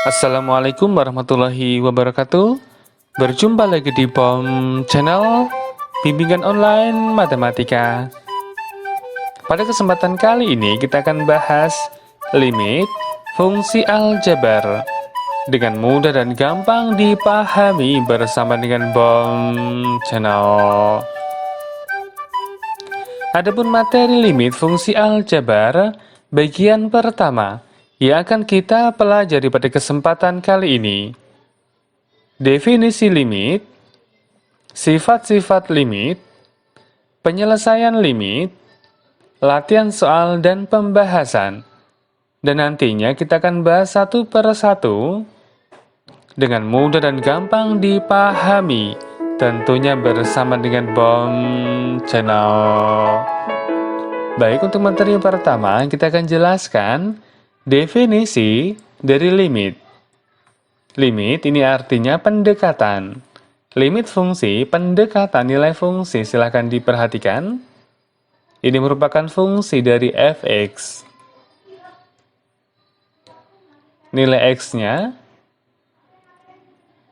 Assalamualaikum warahmatullahi wabarakatuh. Berjumpa lagi di POM Channel Bimbingan Online Matematika. Pada kesempatan kali ini kita akan bahas limit fungsi aljabar dengan mudah dan gampang dipahami bersama dengan POM Channel. Adapun materi limit fungsi aljabar bagian pertama yang akan kita pelajari pada kesempatan kali ini. Definisi limit, sifat-sifat limit, penyelesaian limit, latihan soal dan pembahasan. Dan nantinya kita akan bahas satu per satu dengan mudah dan gampang dipahami, tentunya bersama dengan POM Channel. Baik, untuk materi yang pertama kita akan jelaskan definisi dari limit. Limit ini artinya pendekatan. Limit fungsi, pendekatan nilai fungsi, silahkan diperhatikan. Ini merupakan fungsi dari f(x). Nilai x-nya,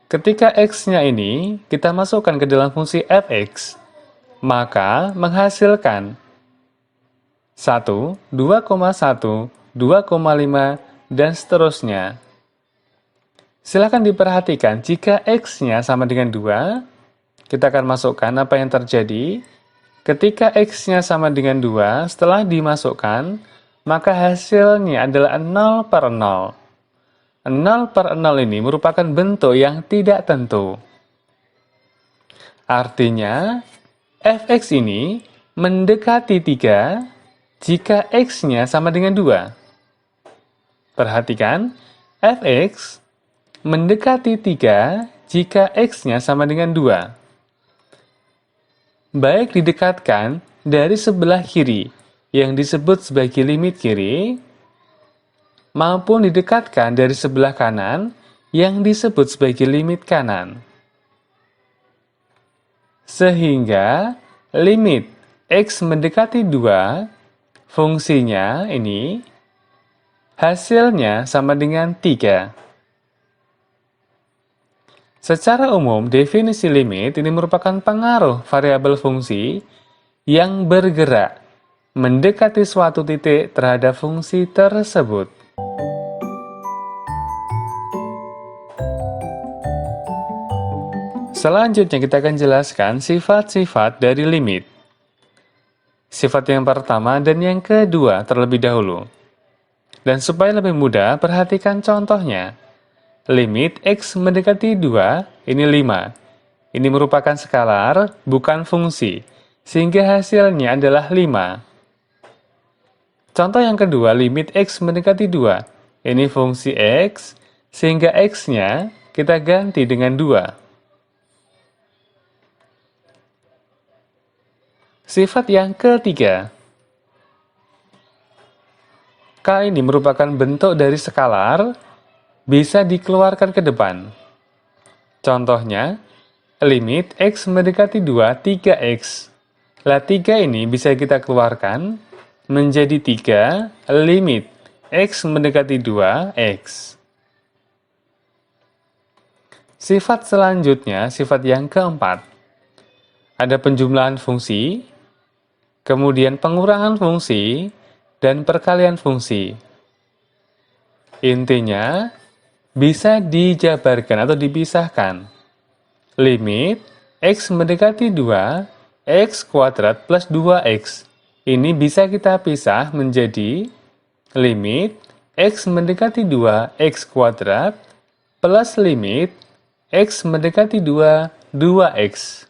ketika x-nya ini kita masukkan ke dalam fungsi f(x), maka menghasilkan 1, 2,1, 2,5, dan seterusnya. Silakan diperhatikan, jika x-nya sama dengan 2, kita akan masukkan apa yang terjadi. Ketika x-nya sama dengan 2, setelah dimasukkan, maka hasilnya adalah 0 per 0. 0 per 0 ini merupakan bentuk yang tidak tentu. Artinya, f(x) ini mendekati 3 jika x-nya sama dengan 2. Perhatikan, f(x) mendekati 3 jika x-nya sama dengan 2. Baik didekatkan dari sebelah kiri, yang disebut sebagai limit kiri, maupun didekatkan dari sebelah kanan, yang disebut sebagai limit kanan. Sehingga limit x mendekati 2, fungsinya ini hasilnya sama dengan 3. Secara umum, definisi limit ini merupakan pengaruh variabel fungsi yang bergerak mendekati suatu titik terhadap fungsi tersebut. Selanjutnya kita akan jelaskan sifat-sifat dari limit. Sifat yang pertama dan yang kedua terlebih dahulu. Dan supaya lebih mudah, perhatikan contohnya. Limit x mendekati 2, ini 5. Ini merupakan skalar, bukan fungsi, sehingga hasilnya adalah 5. Contoh yang kedua, limit x mendekati 2. Ini fungsi x, sehingga x-nya kita ganti dengan 2. Sifat yang ketiga. K ini merupakan bentuk dari skalar, bisa dikeluarkan ke depan. Contohnya, limit x mendekati 2, 3x. Lah 3 ini bisa kita keluarkan menjadi 3 limit x mendekati 2, x. Sifat selanjutnya, sifat yang keempat. Ada penjumlahan fungsi, kemudian pengurangan fungsi, dan perkalian fungsi. Intinya, bisa dijabarkan atau dipisahkan. Limit x mendekati 2, x kuadrat plus 2x. Ini bisa kita pisah menjadi limit x mendekati 2, x kuadrat, plus limit x mendekati 2, 2x.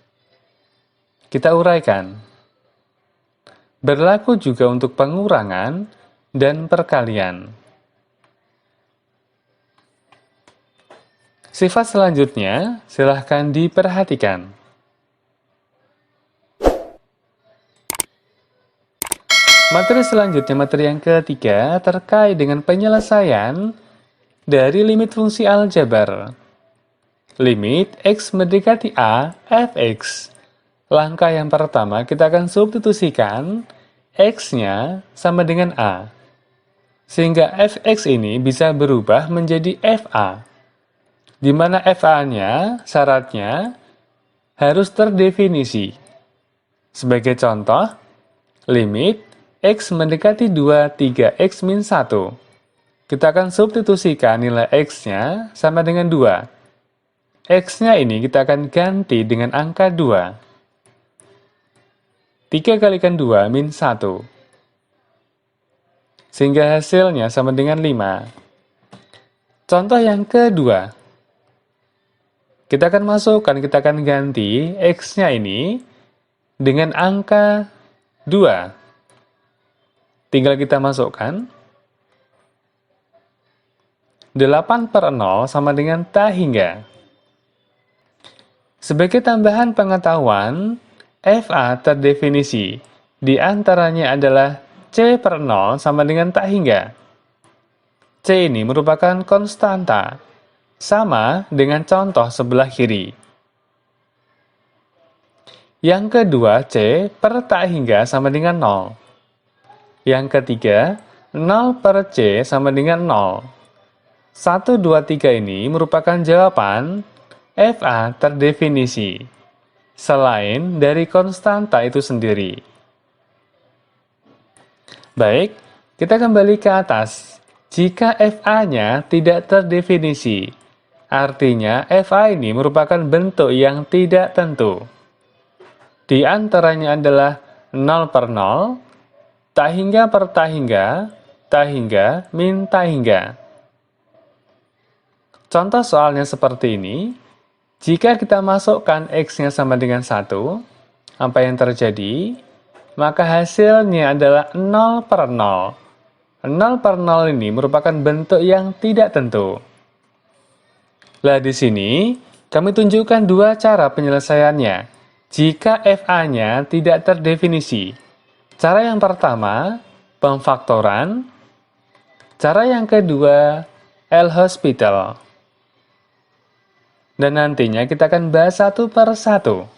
Kita uraikan. Berlaku juga untuk pengurangan dan perkalian. Sifat selanjutnya, silahkan diperhatikan. Materi selanjutnya, materi yang ketiga, terkait dengan penyelesaian dari limit fungsi aljabar. Limit x mendekati a, f(x). Langkah yang pertama, kita akan substitusikan x-nya sama dengan a. Sehingga fx ini bisa berubah menjadi fa, di mana fa-nya syaratnya harus terdefinisi. Sebagai contoh, limit x mendekati 2, 3x min 1. Kita akan substitusikan nilai x-nya sama dengan 2. X-nya ini kita akan ganti dengan angka 2. 3 kalikan 2 min 1. Sehingga hasilnya sama dengan 5. Contoh yang kedua. Kita akan masukkan, kita akan ganti X-nya ini dengan angka 2. Tinggal kita masukkan. 8 per 0 sama dengan tak hingga. Sebagai tambahan pengetahuan, FA terdefinisi. Di antaranya adalah C per 0 sama dengan tak hingga. C ini merupakan konstanta, sama dengan contoh sebelah kiri. Yang kedua, C per tak hingga sama dengan 0. Yang ketiga, 0 per C sama dengan 0. 1, 2, 3 ini merupakan jawaban FA terdefinisi, selain dari konstanta itu sendiri. Baik, kita kembali ke atas. Jika FA-nya tidak terdefinisi, artinya FA ini merupakan bentuk yang tidak tentu. Di antaranya adalah 0 per 0, tak hingga per tak hingga, min tak hingga. Contoh soalnya seperti ini. Jika kita masukkan X-nya sama dengan 1, apa yang terjadi? Maka hasilnya adalah 0 per 0. 0 per 0 ini merupakan bentuk yang tidak tentu. Lah di sini, kami tunjukkan dua cara penyelesaiannya. Jika FA-nya tidak terdefinisi. Cara yang pertama, pemfaktoran. Cara yang kedua, L'Hospital. Dan nantinya kita akan bahas satu per satu.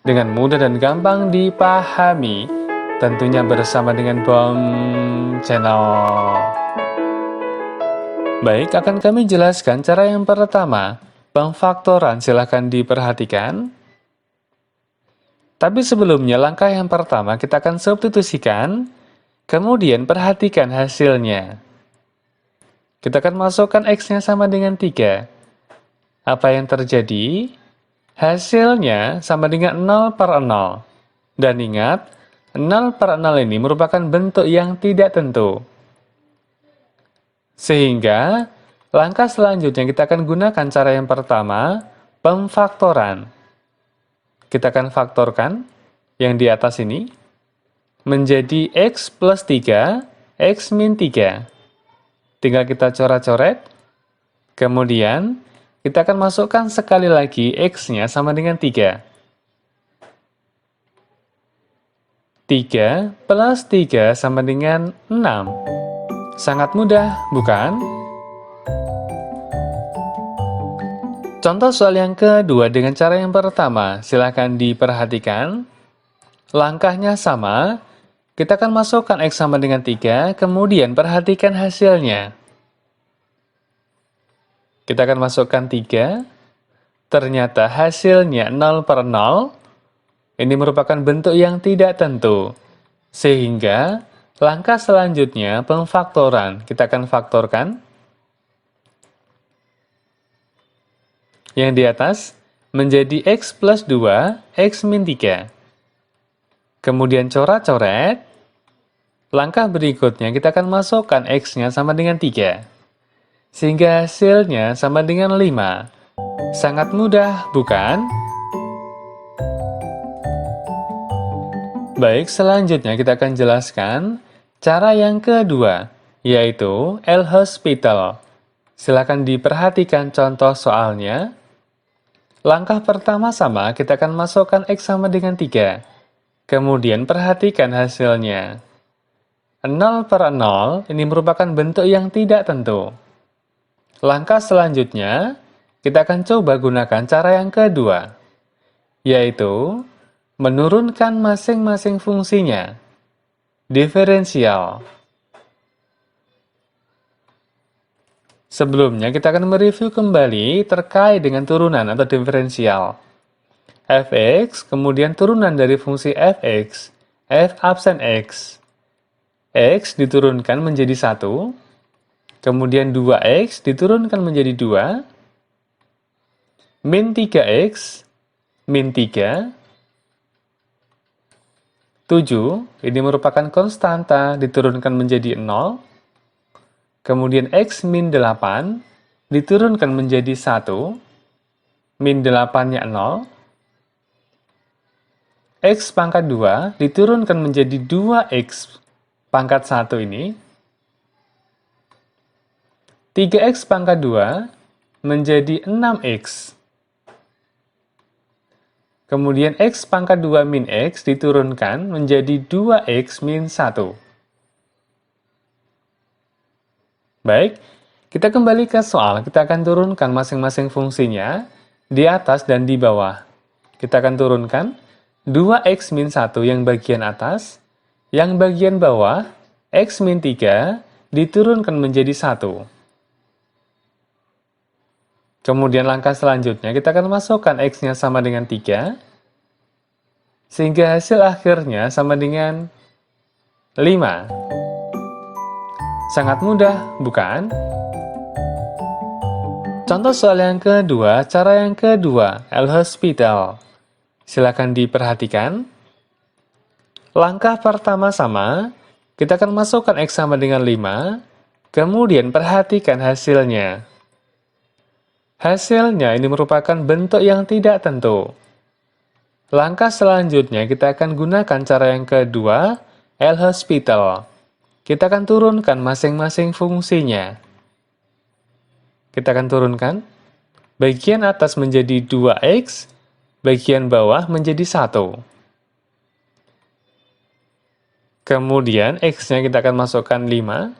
Dengan mudah dan gampang dipahami. Tentunya bersama dengan BOM Channel. Baik, akan kami jelaskan cara yang pertama. Pemfaktoran silahkan diperhatikan. Tapi sebelumnya langkah yang pertama kita akan substitusikan. Kemudian perhatikan hasilnya. Kita akan masukkan X-nya sama dengan 3. Apa yang terjadi? Hasilnya sama dengan 0 per 0. Dan ingat, 0 per 0 ini merupakan bentuk yang tidak tentu. Sehingga, langkah selanjutnya kita akan gunakan cara yang pertama, pemfaktoran. Kita akan faktorkan yang di atas ini menjadi X plus 3, X min 3. Tinggal kita coret-coret. Kemudian, kita akan masukkan sekali lagi X-nya sama dengan 3. 3 plus 3 sama dengan 6. Sangat mudah, bukan? Contoh soal yang kedua dengan cara yang pertama. Silahkan diperhatikan. Langkahnya sama. Kita akan masukkan X sama dengan 3, kemudian perhatikan hasilnya. Kita akan masukkan 3, ternyata hasilnya 0 per 0, ini merupakan bentuk yang tidak tentu. Sehingga, langkah selanjutnya pemfaktoran, kita akan faktorkan. Yang di atas, menjadi X plus 2, X min 3. Kemudian coret-coret, langkah berikutnya kita akan masukkan X-nya sama dengan 3. Sehingga hasilnya sama dengan 5. Sangat mudah, bukan? Baik, selanjutnya kita akan jelaskan cara yang kedua, yaitu L'Hospital. Silakan diperhatikan contoh soalnya. Langkah pertama sama, kita akan masukkan X sama dengan 3. Kemudian perhatikan hasilnya. 0 per 0 ini merupakan bentuk yang tidak tentu. Langkah selanjutnya, kita akan coba gunakan cara yang kedua, yaitu menurunkan masing-masing fungsinya. Diferensial. Sebelumnya, kita akan mereview kembali terkait dengan turunan atau diferensial. Fx, kemudian turunan dari fungsi fx, f absen x. X diturunkan menjadi 1, kemudian 2x diturunkan menjadi 2, min 3x, min 3, 7, ini merupakan konstanta diturunkan menjadi 0, kemudian x min 8 diturunkan menjadi 1, min 8-nya 0, x pangkat 2 diturunkan menjadi 2x pangkat 1 ini, 3x pangkat 2 menjadi 6x. Kemudian x pangkat 2 min x diturunkan menjadi 2x min 1. Baik, kita kembali ke soal. Kita akan turunkan masing-masing fungsinya di atas dan di bawah. Kita akan turunkan 2x min 1 yang bagian atas, yang bagian bawah, x min 3 diturunkan menjadi 1. Kemudian langkah selanjutnya, kita akan masukkan x-nya sama dengan 3, sehingga hasil akhirnya sama dengan 5. Sangat mudah, bukan? Contoh soal yang kedua, cara yang kedua, L'Hospital. Silakan diperhatikan. Langkah pertama sama, kita akan masukkan X sama dengan 5, kemudian perhatikan hasilnya. Hasilnya ini merupakan bentuk yang tidak tentu. Langkah selanjutnya, kita akan gunakan cara yang kedua, L'Hospital. Kita akan turunkan masing-masing fungsinya. Kita akan turunkan. Bagian atas menjadi 2x, bagian bawah menjadi 1. Kemudian x-nya kita akan masukkan 5.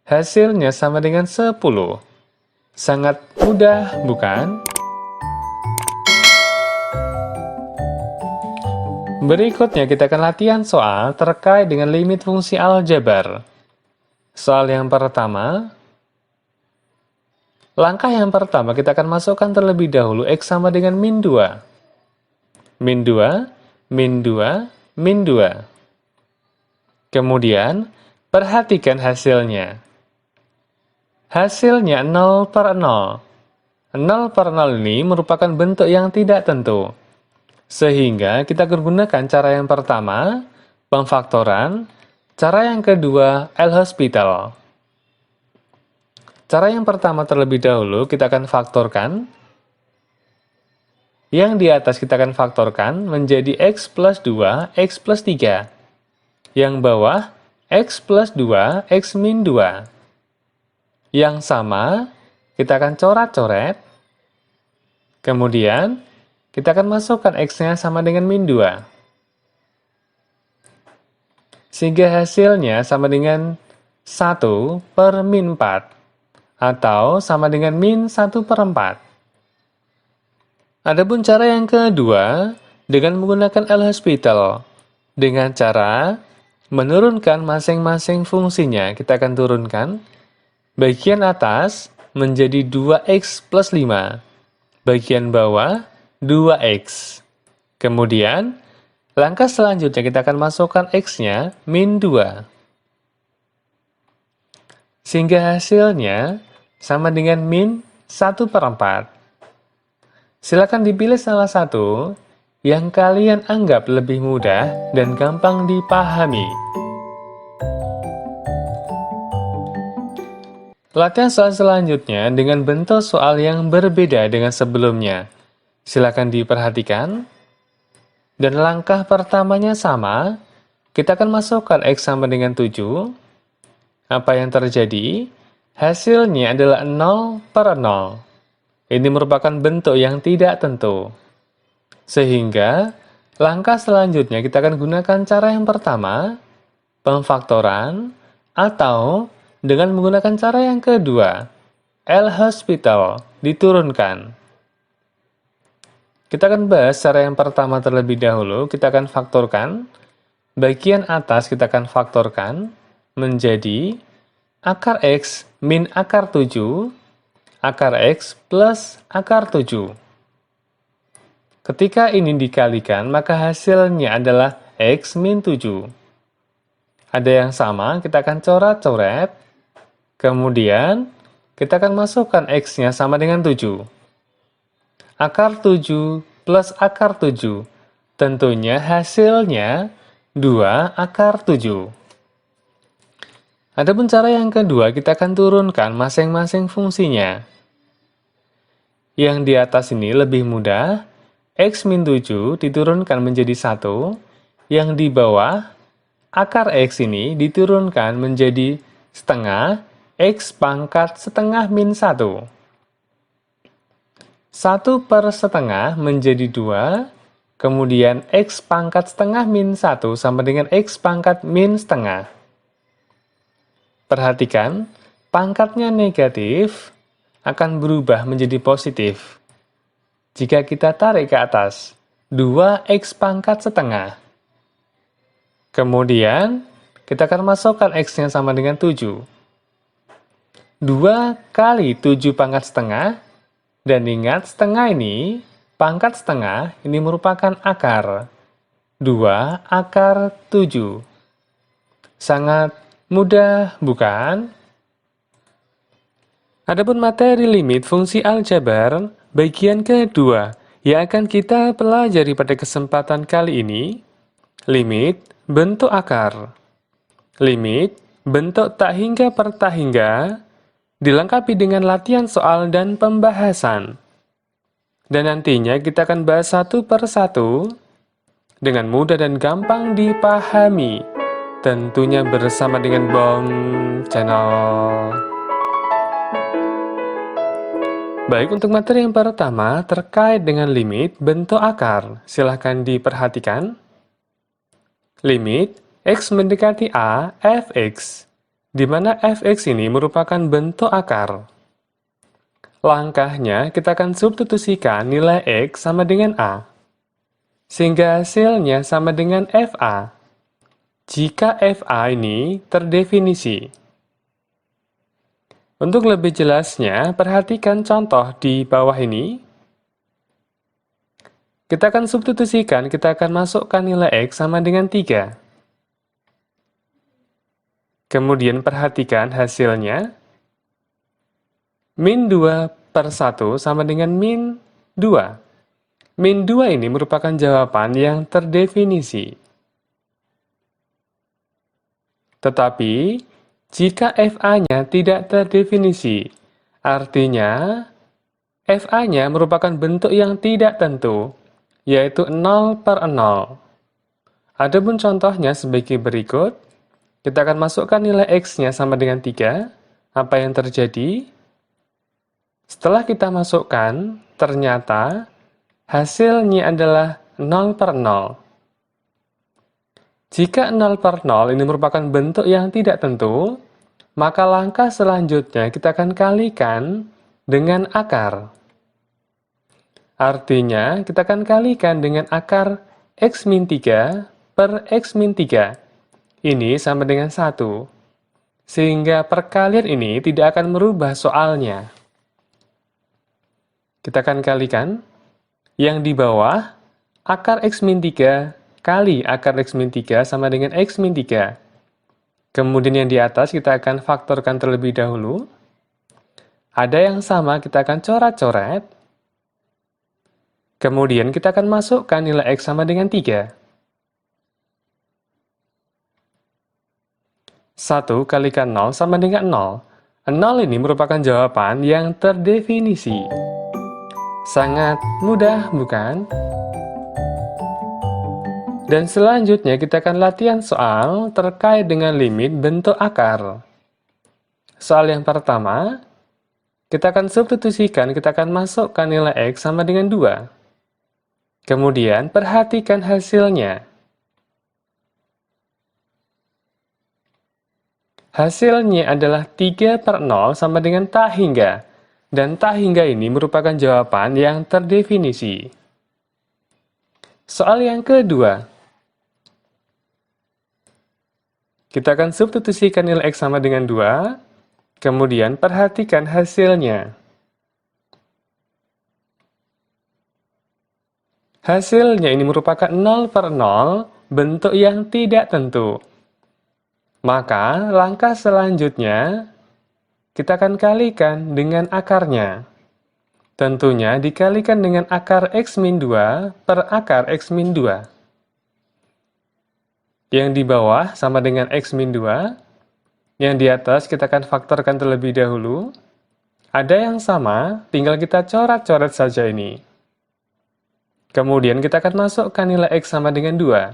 Hasilnya sama dengan 10. Sangat mudah, bukan? Berikutnya kita akan latihan soal terkait dengan limit fungsi aljabar. Soal yang pertama, langkah yang pertama kita akan masukkan terlebih dahulu X sama dengan min 2. Min 2, min 2, min 2. Kemudian, perhatikan hasilnya. Hasilnya 0 per 0. 0 per 0 ini merupakan bentuk yang tidak tentu. Sehingga kita gunakan cara yang pertama, pemfaktoran, cara yang kedua, L'Hospital. Cara yang pertama terlebih dahulu kita akan faktorkan. Yang di atas kita akan faktorkan menjadi X plus 2, X plus 3. Yang bawah, X plus 2, X min 2. Yang sama, kita akan coret-coret. Kemudian, kita akan masukkan X-nya sama dengan min 2. Sehingga hasilnya sama dengan 1 per min 4. Atau sama dengan min 1 per 4. Adapun cara yang kedua, dengan menggunakan L'Hospital. Dengan cara menurunkan masing-masing fungsinya. Kita akan turunkan. Bagian atas menjadi 2x plus 5. Bagian bawah 2x. Kemudian, langkah selanjutnya kita akan masukkan X-nya min 2. Sehingga hasilnya sama dengan min 1 per 4. Silakan dipilih salah satu yang kalian anggap lebih mudah dan gampang dipahami. Latihan soal selanjutnya dengan bentuk soal yang berbeda dengan sebelumnya. Silakan diperhatikan. Dan langkah pertamanya sama, kita akan masukkan X sama dengan 7. Apa yang terjadi? Hasilnya adalah 0 per 0. Ini merupakan bentuk yang tidak tentu. Sehingga, langkah selanjutnya kita akan gunakan cara yang pertama, pemfaktoran, atau dengan menggunakan cara yang kedua, L'Hospital, diturunkan. Kita akan bahas cara yang pertama terlebih dahulu. Kita akan faktorkan. Bagian atas kita akan faktorkan menjadi akar X min akar 7, akar X plus akar 7. Ketika ini dikalikan, maka hasilnya adalah X min 7. Ada yang sama, kita akan coret-coret. Kemudian, kita akan masukkan X-nya sama dengan 7. Akar 7 plus akar 7. Tentunya hasilnya 2 akar 7. Adapun cara yang kedua, kita akan turunkan masing-masing fungsinya. Yang di atas ini lebih mudah. X min 7 diturunkan menjadi 1. Yang di bawah, akar X ini diturunkan menjadi setengah X pangkat setengah min 1. 1 per setengah menjadi 2. Kemudian X pangkat setengah min 1 sama dengan X pangkat min setengah. Perhatikan, pangkatnya negatif akan berubah menjadi positif. Jika kita tarik ke atas, 2X pangkat setengah. Kemudian, kita akan masukkan X-nya sama dengan 7. 2 kali 7 pangkat setengah, dan ingat setengah ini, pangkat setengah ini merupakan akar. 2 akar 7. Sangat mudah, bukan? Adapun materi limit fungsi aljabar bagian kedua yang akan kita pelajari pada kesempatan kali ini, limit bentuk akar. Limit bentuk tak hingga per tak hingga dilengkapi dengan latihan soal dan pembahasan. Dan nantinya kita akan bahas satu per satu dengan mudah dan gampang dipahami. Tentunya bersama dengan Bom Channel. Baik, untuk materi yang pertama terkait dengan limit bentuk akar. Silahkan diperhatikan. Limit X mendekati A, fx, di mana fx ini merupakan bentuk akar. Langkahnya, kita akan substitusikan nilai X sama dengan A, sehingga hasilnya sama dengan FA, jika FA ini terdefinisi. Untuk lebih jelasnya, perhatikan contoh di bawah ini. Kita akan substitusikan, kita akan masukkan nilai X sama dengan 3. Kemudian perhatikan hasilnya. Min 2 per 1 sama dengan min 2. Min 2 ini merupakan jawaban yang terdefinisi. Tetapi, jika FA-nya tidak terdefinisi, artinya FA-nya merupakan bentuk yang tidak tentu, yaitu 0 per 0. Adapun contohnya sebagai berikut, kita akan masukkan nilai X-nya sama dengan 3. Apa yang terjadi? Setelah kita masukkan, ternyata hasilnya adalah 0 per 0. Jika 0 per 0 ini merupakan bentuk yang tidak tentu, maka langkah selanjutnya kita akan kalikan dengan akar. Artinya, kita akan kalikan dengan akar X min 3 per X min 3. Ini sama dengan 1. Sehingga perkalian ini tidak akan merubah soalnya. Kita akan kalikan. Yang di bawah, akar X min 3 kali akar X min 3 sama dengan X min 3. Kemudian yang di atas kita akan faktorkan terlebih dahulu. Ada yang sama, kita akan coret-coret. Kemudian kita akan masukkan nilai X sama dengan 3. 1 kalikan 0 sama dengan 0. 0 ini merupakan jawaban yang terdefinisi. Sangat mudah, bukan? Dan selanjutnya kita akan latihan soal terkait dengan limit bentuk akar. Soal yang pertama, kita akan substitusikan, kita akan masukkan nilai X sama dengan 2. Kemudian perhatikan hasilnya. Hasilnya adalah 3 per 0 sama dengan tak hingga. Dan tak hingga ini merupakan jawaban yang terdefinisi. Soal yang kedua. Kita akan substitusikan nilai X sama dengan 2. Kemudian perhatikan hasilnya. Hasilnya ini merupakan 0/0, bentuk yang tidak tentu. Maka langkah selanjutnya, kita akan kalikan dengan akarnya. Tentunya dikalikan dengan akar X-2 per akar X-2. Yang di bawah sama dengan X-2, yang di atas kita akan faktorkan terlebih dahulu. Ada yang sama, tinggal kita coret-coret saja ini. Kemudian kita akan masukkan nilai X sama dengan 2.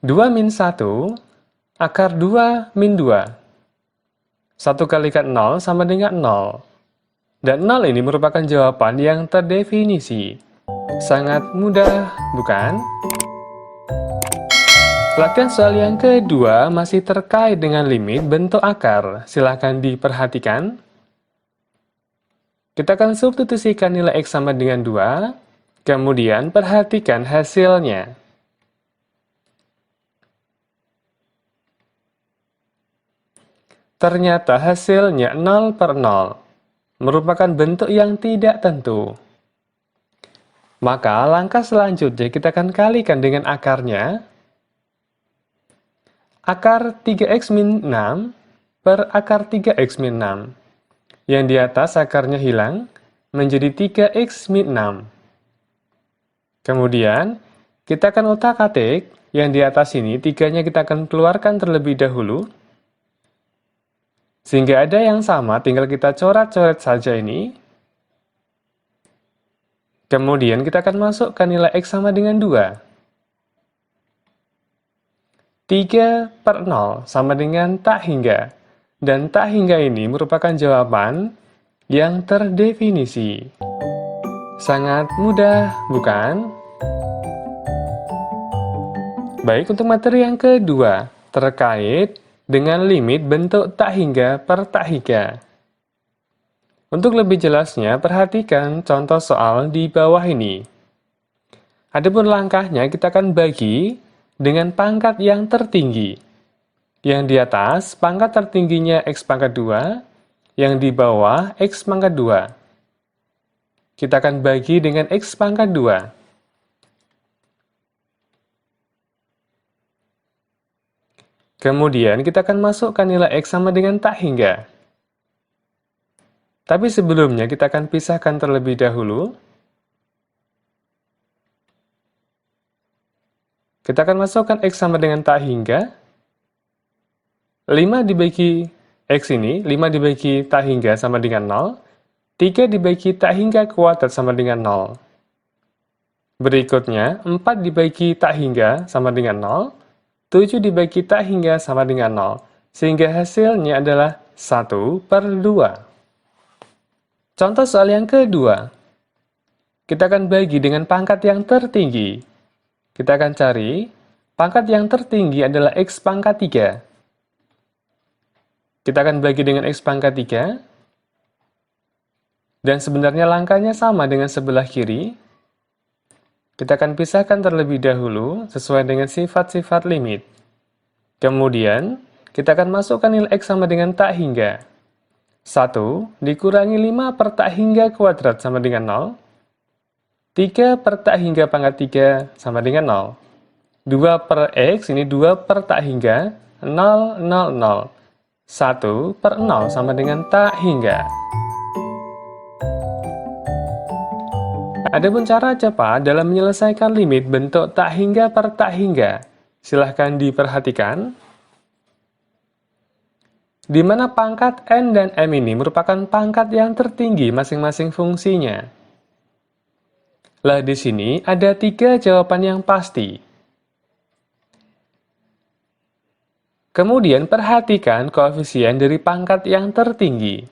2 min 1, akar 2 min 2. 1 kalikan 0 sama dengan 0. Dan 0 ini merupakan jawaban yang terdefinisi. Sangat mudah, bukan? Latihan soal yang kedua masih terkait dengan limit bentuk akar. Silahkan diperhatikan. Kita akan substitusikan nilai X sama dengan 2. Kemudian perhatikan hasilnya. Ternyata hasilnya 0/0, merupakan bentuk yang tidak tentu. Maka langkah selanjutnya kita akan kalikan dengan akarnya. Akar 3x min 6 per akar 3x min 6. Yang di atas akarnya hilang, menjadi 3x min 6. Kemudian, kita akan utak-atik, yang di atas ini 3-nya kita akan keluarkan terlebih dahulu. Sehingga ada yang sama, tinggal kita coret-coret saja ini. Kemudian kita akan masukkan nilai X sama dengan 2. 3/0 sama dengan tak hingga. Dan tak hingga ini merupakan jawaban yang terdefinisi. Sangat mudah, bukan? Baik, untuk materi yang kedua, terkait dengan limit bentuk tak hingga per tak hingga. Untuk lebih jelasnya, perhatikan contoh soal di bawah ini. Adapun langkahnya, kita akan bagi dengan pangkat yang tertinggi. Yang di atas, pangkat tertingginya X pangkat 2, yang di bawah X pangkat 2. Kita akan bagi dengan X pangkat 2. Kemudian kita akan masukkan nilai X sama dengan tak hingga. Tapi sebelumnya kita akan pisahkan terlebih dahulu. Kita akan masukkan X sama dengan tak hingga. 5 dibagi X ini, 5 dibagi tak hingga sama dengan 0. 3 dibagi tak hingga kuadrat sama dengan 0. Berikutnya, 4 dibagi tak hingga sama dengan 0. 7 dibagi tak hingga sama dengan 0, sehingga hasilnya adalah 1/2. Contoh soal yang kedua, kita akan bagi dengan pangkat yang tertinggi. Kita akan cari, pangkat yang tertinggi adalah X pangkat 3. Kita akan bagi dengan X pangkat 3, dan sebenarnya langkahnya sama dengan sebelah kiri. Kita akan pisahkan terlebih dahulu sesuai dengan sifat-sifat limit. Kemudian, kita akan masukkan nilai X sama dengan tak hingga. 1 dikurangi 5 per tak hingga kuadrat sama dengan 0. 3 per tak hingga pangkat 3 sama dengan 0. 2 per X, ini 2 per tak hingga, 0, 0, 0. 1/0 sama dengan tak hingga. Adapun cara cepat dalam menyelesaikan limit bentuk tak hingga per tak hingga, silahkan diperhatikan. Di mana pangkat N dan M ini merupakan pangkat yang tertinggi masing-masing fungsinya. Lah di sini ada 3 jawaban yang pasti. Kemudian perhatikan koefisien dari pangkat yang tertinggi.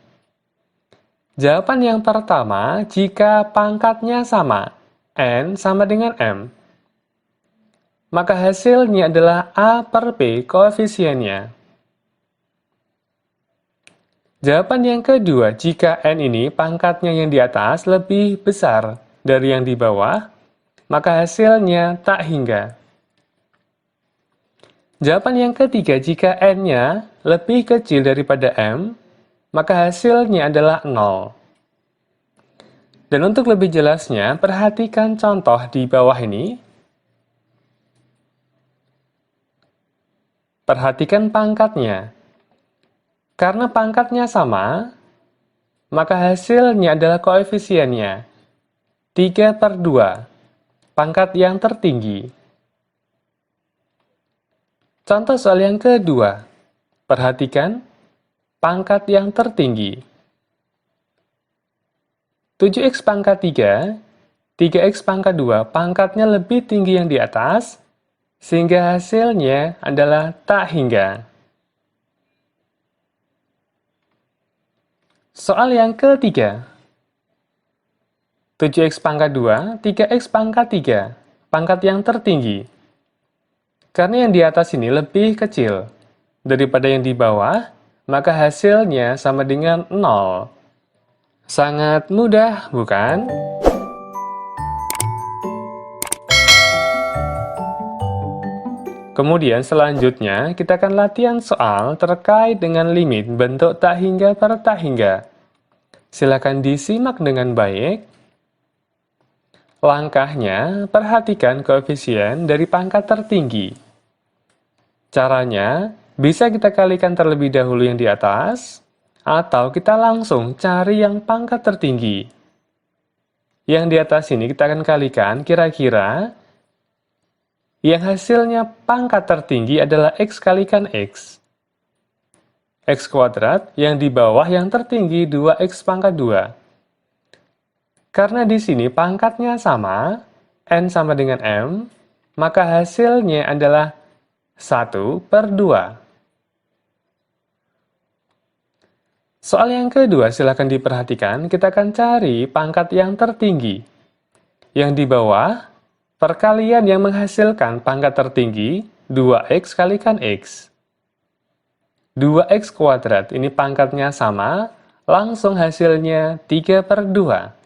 Jawaban yang pertama, jika pangkatnya sama, N sama dengan M, maka hasilnya adalah A per P koefisiennya. Jawaban yang kedua, jika N ini pangkatnya yang di atas lebih besar dari yang di bawah, maka hasilnya tak hingga. Jawaban yang ketiga, jika N-nya lebih kecil daripada M, maka hasilnya adalah 0. Dan untuk lebih jelasnya, perhatikan contoh di bawah ini. Perhatikan pangkatnya. Karena pangkatnya sama, maka hasilnya adalah koefisiennya 3/2, pangkat yang tertinggi. Contoh soal yang kedua, perhatikan pangkat yang tertinggi. 7x pangkat 3, 3x pangkat 2, pangkatnya lebih tinggi yang di atas, sehingga hasilnya adalah tak hingga. Soal yang ketiga, 7x pangkat 2, 3x pangkat 3, pangkat yang tertinggi. Karena yang di atas ini lebih kecil daripada yang di bawah, maka hasilnya sama dengan 0. Sangat mudah, bukan? Kemudian selanjutnya, kita akan latihan soal terkait dengan limit bentuk tak hingga per tak hingga. Silakan disimak dengan baik. Langkahnya, perhatikan koefisien dari pangkat tertinggi. Caranya, bisa kita kalikan terlebih dahulu yang di atas, atau kita langsung cari yang pangkat tertinggi. Yang di atas ini kita akan kalikan kira-kira yang hasilnya pangkat tertinggi adalah X kalikan X. X kuadrat, yang di bawah yang tertinggi 2X pangkat 2. Karena di sini pangkatnya sama, N sama dengan M, maka hasilnya adalah 1/2. Soal yang kedua, silakan diperhatikan, kita akan cari pangkat yang tertinggi. Yang di bawah, perkalian yang menghasilkan pangkat tertinggi, 2X kalikan X. 2X kuadrat, ini pangkatnya sama, langsung hasilnya 3/2.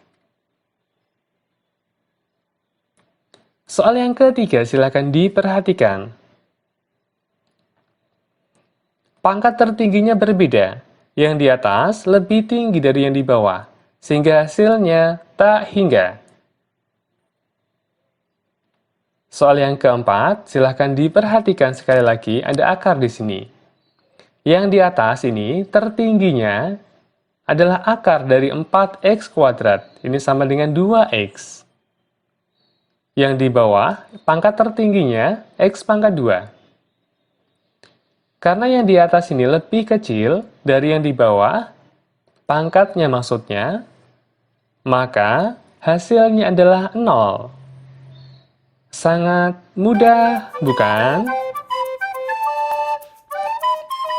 Soal yang ketiga, silakan diperhatikan. Pangkat tertingginya berbeda, yang di atas lebih tinggi dari yang di bawah, sehingga hasilnya tak hingga. Soal yang keempat, silakan diperhatikan sekali lagi, ada akar di sini. Yang di atas ini, tertingginya adalah akar dari 4X kuadrat, ini sama dengan 2X. Yang di bawah, pangkat tertingginya X pangkat 2. Karena yang di atas ini lebih kecil dari yang di bawah, pangkatnya maksudnya, maka hasilnya adalah 0. Sangat mudah, bukan?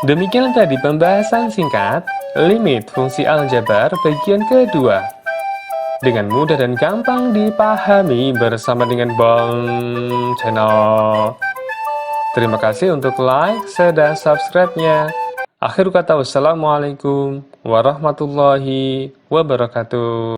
Demikian tadi pembahasan singkat limit fungsi aljabar bagian kedua. Dengan mudah dan gampang dipahami bersama dengan Bang Channel. Terima kasih untuk like, share, dan subscribe-nya. Akhir kata, wassalamualaikum warahmatullahi wabarakatuh.